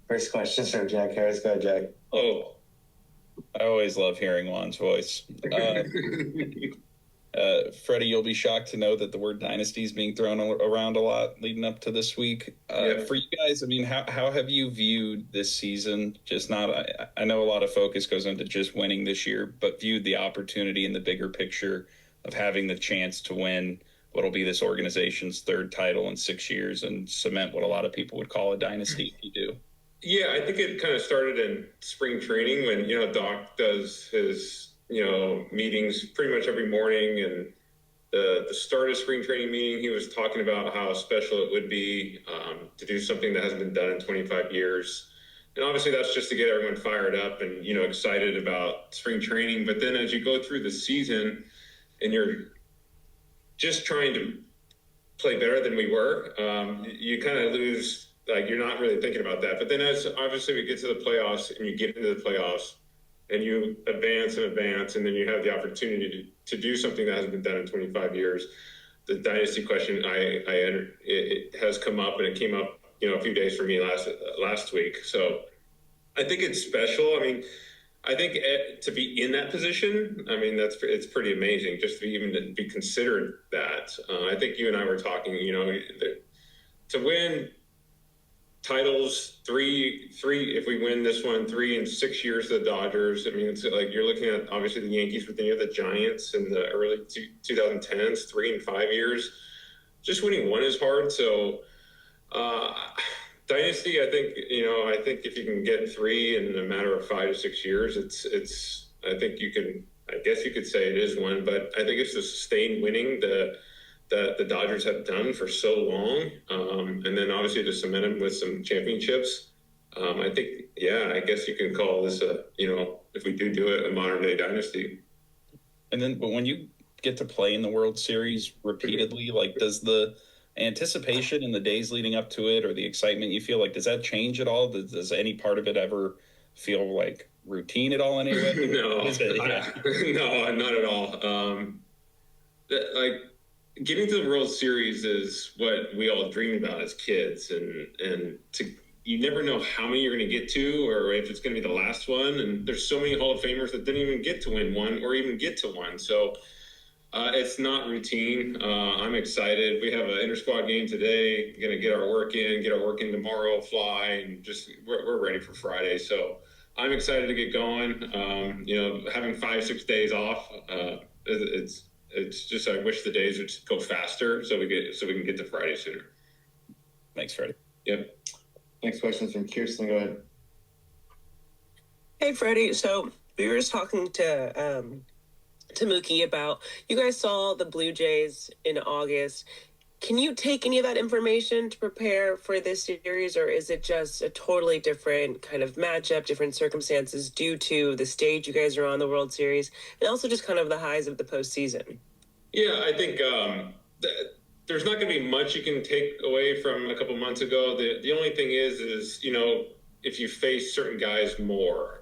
First question from Jack Harris. Go ahead, Jack. Oh, I always love hearing Juan's voice. Freddie, you'll be shocked to know that the word dynasty is being thrown around a lot leading up to this week. For you guys, I mean, how have you viewed this season? Just not, I know a lot of focus goes into just winning this year, but viewed the opportunity in the bigger picture of having the chance to win what'll be this organization's third title in 6 years and cement what a lot of people would call a dynasty if you do. Yeah, I think it kind of started in spring training when, Doc does his, meetings pretty much every morning. And the start of spring training meeting, he was talking about how special it would be to do something that hasn't been done in 25 years. And obviously that's just to get everyone fired up and, excited about spring training. But then as you go through the season and you're just trying to play better than we were, you kind of lose. Like, you're not really thinking about that. But then as obviously we get to the playoffs and you get into the playoffs and you advance, and then you have the opportunity to do something that hasn't been done in 25 years, the dynasty question it has come up, and it came up, a few days for me last week. So I think it's special. I mean, I think to be in that position, I mean, it's pretty amazing just to even be considered that. I think you and I were talking, to win titles, three, if we win this one, 3 and 6 years to the Dodgers. I mean, it's like you're looking at obviously the Yankees, but then you have the Giants in the early 2010s, 3 and 5 years. Just winning one is hard. So dynasty, I think if you can get 3 in a matter of 5 to 6 years, it's I think you can. I guess you could say it is one, but I think it's the sustained winning that the Dodgers have done for so long, and then obviously to cement them with some championships. I think, I guess you can call this if we do it, a modern day dynasty. And then, but when you get to play in the World Series repeatedly, like, does the anticipation in the days leading up to it or the excitement you feel like, does that change at all? Does any part of it ever feel like routine at all in any way? No, no, not at all. Getting to the World Series is what we all dreamed about as kids, and you never know how many you're going to get to, or if it's going to be the last one. And there's so many Hall of Famers that didn't even get to win one, or even get to one. So it's not routine. I'm excited. We have an inter-squad game today. Going to get our work in tomorrow, fly, and just we're ready for Friday. So I'm excited to get going. Having 5-6 days off, it's just, I wish the days would go faster so we can get to Friday sooner. Thanks, Freddie. Yep. Next question is from Kirsten. Go ahead. Hey, Freddie. So we were just talking to Mookie about, you guys saw the Blue Jays in August. Can you take any of that information to prepare for this series, or is it just a totally different kind of matchup, different circumstances due to the stage you guys are on, the World Series, and also just kind of the highs of the postseason? Yeah, I think there's not going to be much you can take away from a couple months ago. The only thing is if you face certain guys more,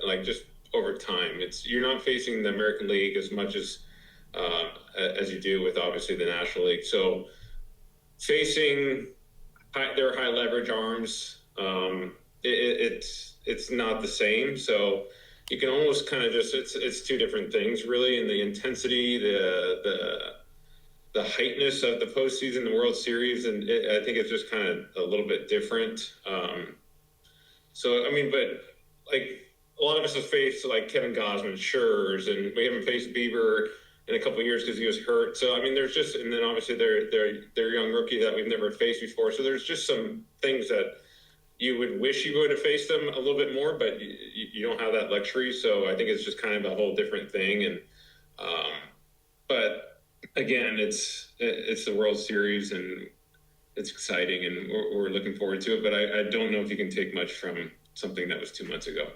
like just over time, you're not facing the American League as much as you do with obviously the National League. So facing their high leverage arms, it's not the same. So you can almost kind of just it's two different things really, and the intensity, the heightness of the postseason, the World Series, and I think it's just kind of a little bit different. So I mean, but like a lot of us have faced like Kevin Gausman, Scherz, and we haven't faced Bieber in a couple of years because he was hurt. So I mean, there's just, and then obviously they're young rookie that we've never faced before. So there's just some things that you would wish you would have faced them a little bit more, but you don't have that luxury. So I think it's just kind of a whole different thing. And but again, it's the World Series and it's exciting, and we're looking forward to it. But I don't know if you can take much from something that was 2 months ago.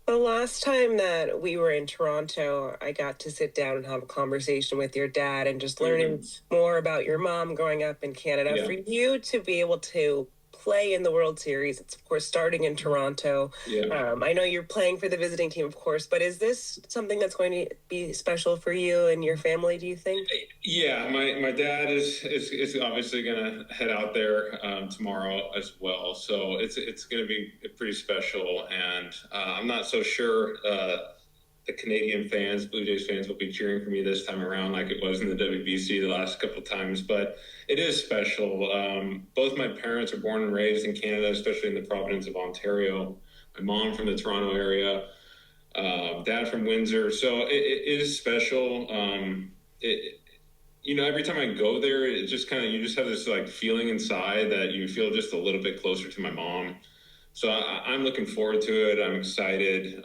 The last time that we were in Toronto, I got to sit down and have a conversation with your dad and just learning more about your mom growing up in Canada. Yeah. For you to be able to play in the World Series. It's, of course, starting in Toronto. Yeah. I know you're playing for the visiting team, of course, but is this something that's going to be special for you and your family, do you think? Yeah, my dad is obviously going to head out there tomorrow as well, so it's going to be pretty special, and I'm not so sure the Canadian fans, Blue Jays fans, will be cheering for me this time around like it was in the WBC the last couple of times, but it is special. Both my parents are born and raised in Canada, especially in the province of Ontario. My mom from the Toronto area, dad from Windsor, so it is special. Every time I go there, it just you just have this like feeling inside that you feel just a little bit closer to my mom. So I'm looking forward to it. I'm excited.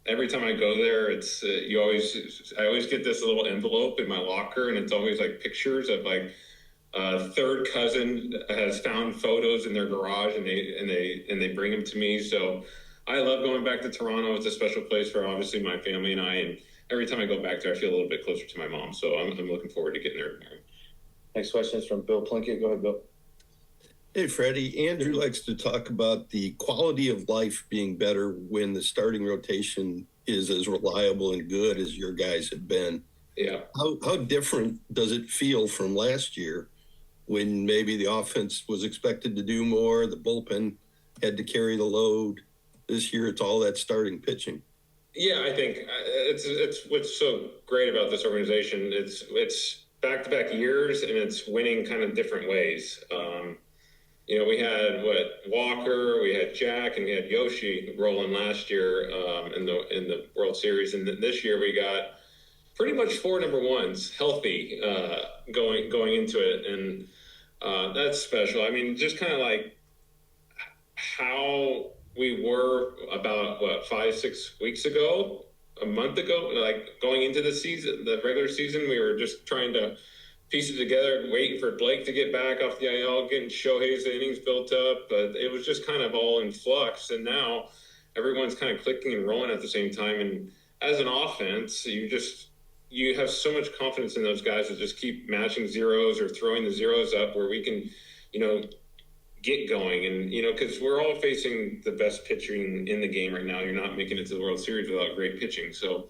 Every time I go there, I always get this little envelope in my locker, and it's always like pictures of like a third cousin has found photos in their garage, and they bring them to me. So I love going back to Toronto. It's a special place for obviously my family and I, and every time I go back there, I feel a little bit closer to my mom. So I'm looking forward to getting there. Next question is from Bill Plunkett. Go ahead, Bill. Hey, Freddie. Andrew likes to talk about the quality of life being better when the starting rotation is as reliable and good as your guys have been. Yeah. How different does it feel from last year when maybe the offense was expected to do more, the bullpen had to carry the load? This year, it's all that starting pitching. Yeah, I think it's what's so great about this organization. It's back-to-back years, and it's winning kind of different ways. We had Walker, we had Jack, and we had Yoshi rolling last year in the World Series, and this year we got pretty much 4 number ones healthy going into it, and that's special. I mean, just kind of like how we were about 5-6 weeks ago, a month ago, like going into the season, the regular season, we were just trying to piece it together, waiting for Blake to get back off the IL, getting Shohei's innings built up, but it was just kind of all in flux. And now everyone's kind of clicking and rolling at the same time. And as an offense, you have so much confidence in those guys to just keep matching zeros or throwing the zeros up where we can, get going. And, because we're all facing the best pitching in the game right now. You're not making it to the World Series without great pitching. So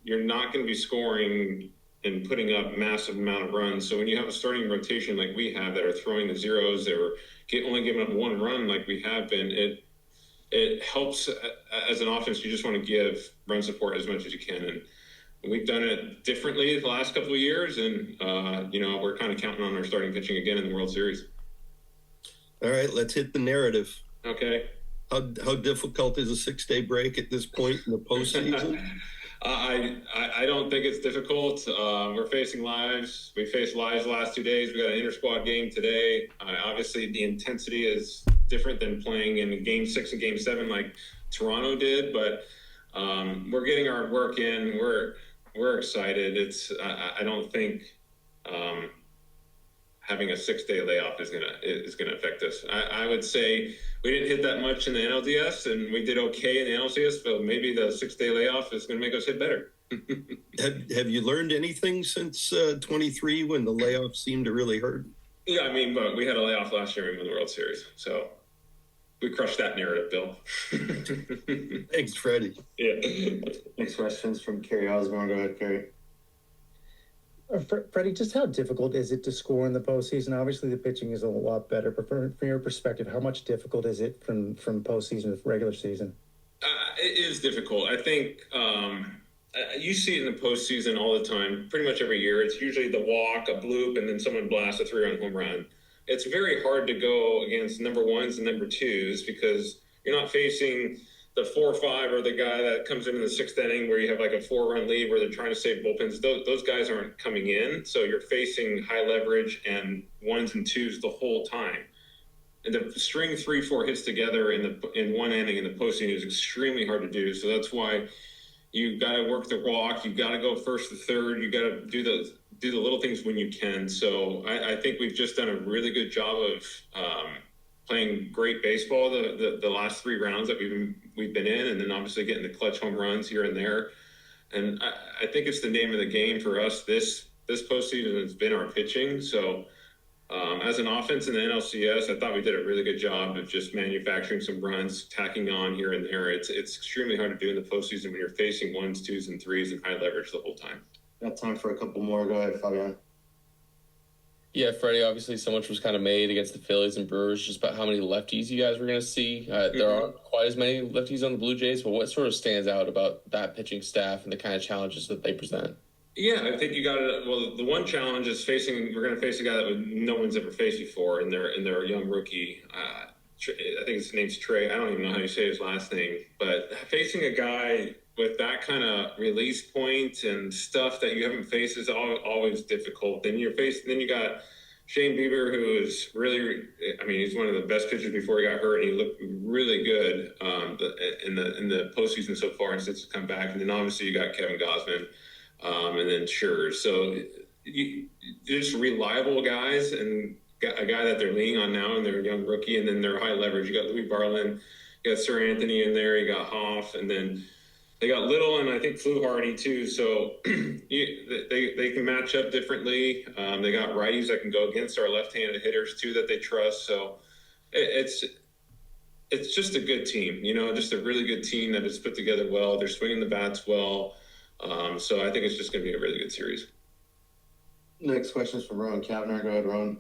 you're not going to be scoring and putting up massive amount of runs. So when you have a starting rotation like we have that are throwing the zeros or only giving up 1 run like we have been, it helps as an offense. You just want to give run support as much as you can. And we've done it differently the last couple of years. And, we're kind of counting on our starting pitching again in the World Series. All right, let's hit the narrative. Okay. How difficult is a 6-day break at this point in the postseason? I don't think it's difficult. We're facing lives. We faced lives the last 2 days. We got an inter-squad game today. Obviously, the intensity is different than playing in Game 6 and Game 7 like Toronto did, but we're getting our work in. We're excited. I don't think having a 6-day layoff is gonna affect us. I would say we didn't hit that much in the NLDS, and we did okay in the NLCS, but maybe the 6-day layoff is going to make us hit better. Have you learned anything since 23 when the layoff seemed to really hurt? Yeah, I mean, but we had a layoff last year and we won the World Series, so we crushed that narrative, Bill. Thanks, Freddie. Yeah. Next question's from Kerry Osborne. Go ahead, Kerry. Freddie, just how difficult is it to score in the postseason? Obviously, the pitching is a lot better, but from your perspective, how much difficult is it from postseason to regular season? It is difficult. I think you see it in the postseason all the time, pretty much every year. It's usually the walk, a bloop, and then someone blasts a 3-run home run. It's very hard to go against number ones and number twos because you're not facing the 4-5 or the guy that comes in the 6th inning where you have like a 4-run lead where they're trying to save bullpens. Those guys aren't coming in. So you're facing high leverage and 1s and 2s the whole time. And to string 3-4 hits together in one inning in the postseason is extremely hard to do. So that's why you got to work the walk. You got to go first to third. You got to do the little things when you can. So I think we've just done a really good job of playing great baseball the last 3 rounds that we've been in, and then obviously getting the clutch home runs here and there. And I think it's the name of the game for us this postseason has been our pitching. So As an offense in the NLCS, I thought we did a really good job of just manufacturing some runs, tacking on here and there. It's extremely hard to do in the postseason when you're facing 1s, 2s, and 3s and high leverage the whole time. Got time for a couple more. Go ahead, Fabian. Yeah, Freddie, obviously so much was kind of made against the Phillies and Brewers just about how many lefties you guys were going to see. There aren't quite as many lefties on the Blue Jays, but what sort of stands out about that pitching staff and the kind of challenges that they present? Yeah, I think you got it. Well, the one challenge is we're going to face a guy that no one's ever faced before in their young rookie. I think his name's Trey. I don't even know how you say his last name, but facing a guy with that kind of release point and stuff that you haven't faced is always difficult. Then you got Shane Bieber, who is really, I mean, he's one of the best pitchers before he got hurt, and he looked really good in the postseason so far, and since he's come back. And then obviously you got Kevin Gausman, and then Scherzer. So just reliable guys, and got a guy that they're leaning on now, and they're a young rookie, and then they're high leverage. You got Louis Barlin, you got Sir Anthony in there, you got Hoff, and then they got Little and I think Fluharty too. So they can match up differently. They got righties that can go against our left-handed hitters too that they trust. So it's just a good team, just a really good team that is put together well. They're swinging the bats well. So I think it's just going to be a really good series. Next question is from Rowan Kavner. Go ahead, Rowan.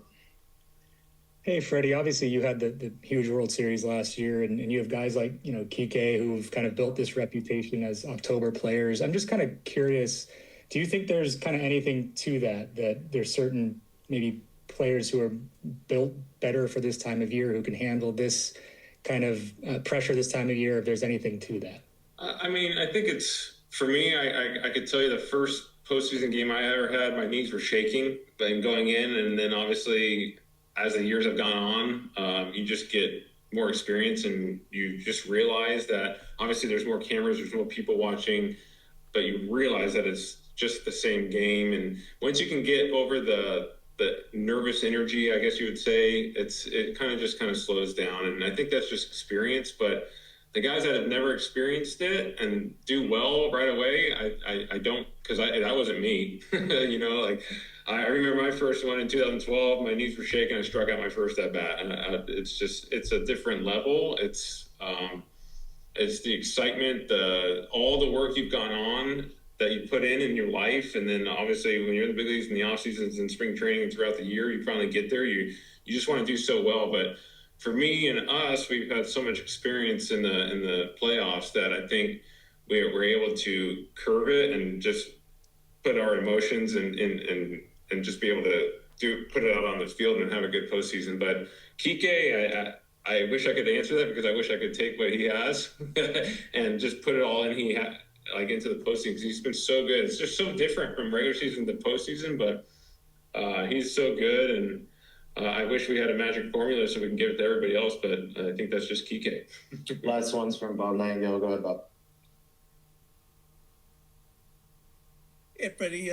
Hey, Freddie, obviously you had the huge World Series last year, and you have guys like, Kike, who've kind of built this reputation as October players. I'm just kind of curious, do you think there's kind of anything to that there's certain maybe players who are built better for this time of year, who can handle this kind of pressure this time of year, if there's anything to that? I mean, I think for me, I could tell you the first postseason game I ever had, my knees were shaking going in, and then obviously as the years have gone on, you just get more experience, and you just realize that obviously there's more cameras, there's more people watching, but you realize that it's just the same game. And once you can get over the nervous energy, I guess you would say, it kind of slows down. And I think that's just experience. But the guys that have never experienced it and do well right away, I don't, because that wasn't me. I remember my first one in 2012. My knees were shaking. I struck out my first at bat, and it's a different level. It's the excitement, all the work you've gone on that you put in your life, and then obviously when you're in the big leagues in the off seasons and spring training and throughout the year, you finally get there. You just want to do so well. But for me and us, we've had so much experience in the playoffs that I think we're able to curve it and just put our emotions and just be able to put it out on the field and have a good postseason. But Kike, I wish I could answer that, because I wish I could take what he has and just put it all in into the postseason, because he's been so good. It's just so different from regular season to postseason, but he's so good, and I wish we had a magic formula so we can give it to everybody else, but I think that's just Kike. Last one's from Bob Nightingale. Go ahead, Bob. Hey, Freddie,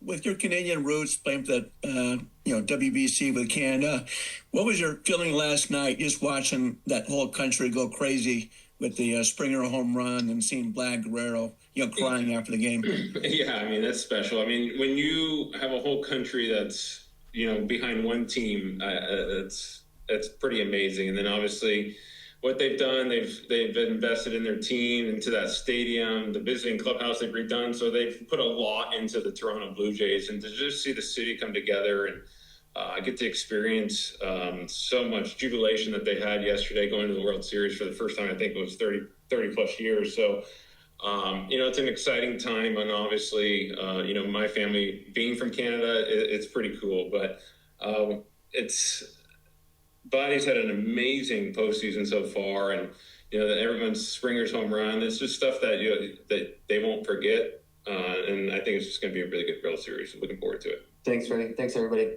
with your Canadian roots, playing for that, WBC with Canada, what was your feeling last night just watching that whole country go crazy with the Springer home run and seeing Vlad Guerrero, crying after the game? Yeah, I mean, that's special. I mean, when you have a whole country that's, behind one team, it's pretty amazing. And then obviously what they've done, they've invested in their team, into that stadium, the visiting clubhouse they've redone. So they've put a lot into the Toronto Blue Jays, and to just see the city come together and get to experience so much jubilation that they had yesterday going to the World Series for the first time, I think it was 30 plus years. So, it's an exciting time, and obviously, my family being from Canada, it's pretty cool, but Body's had an amazing postseason so far, and that everyone's Springer's home run. It's just stuff that that they won't forget, and I think it's just going to be a really good World Series. Looking forward to it. Thanks, Freddie. Thanks, everybody.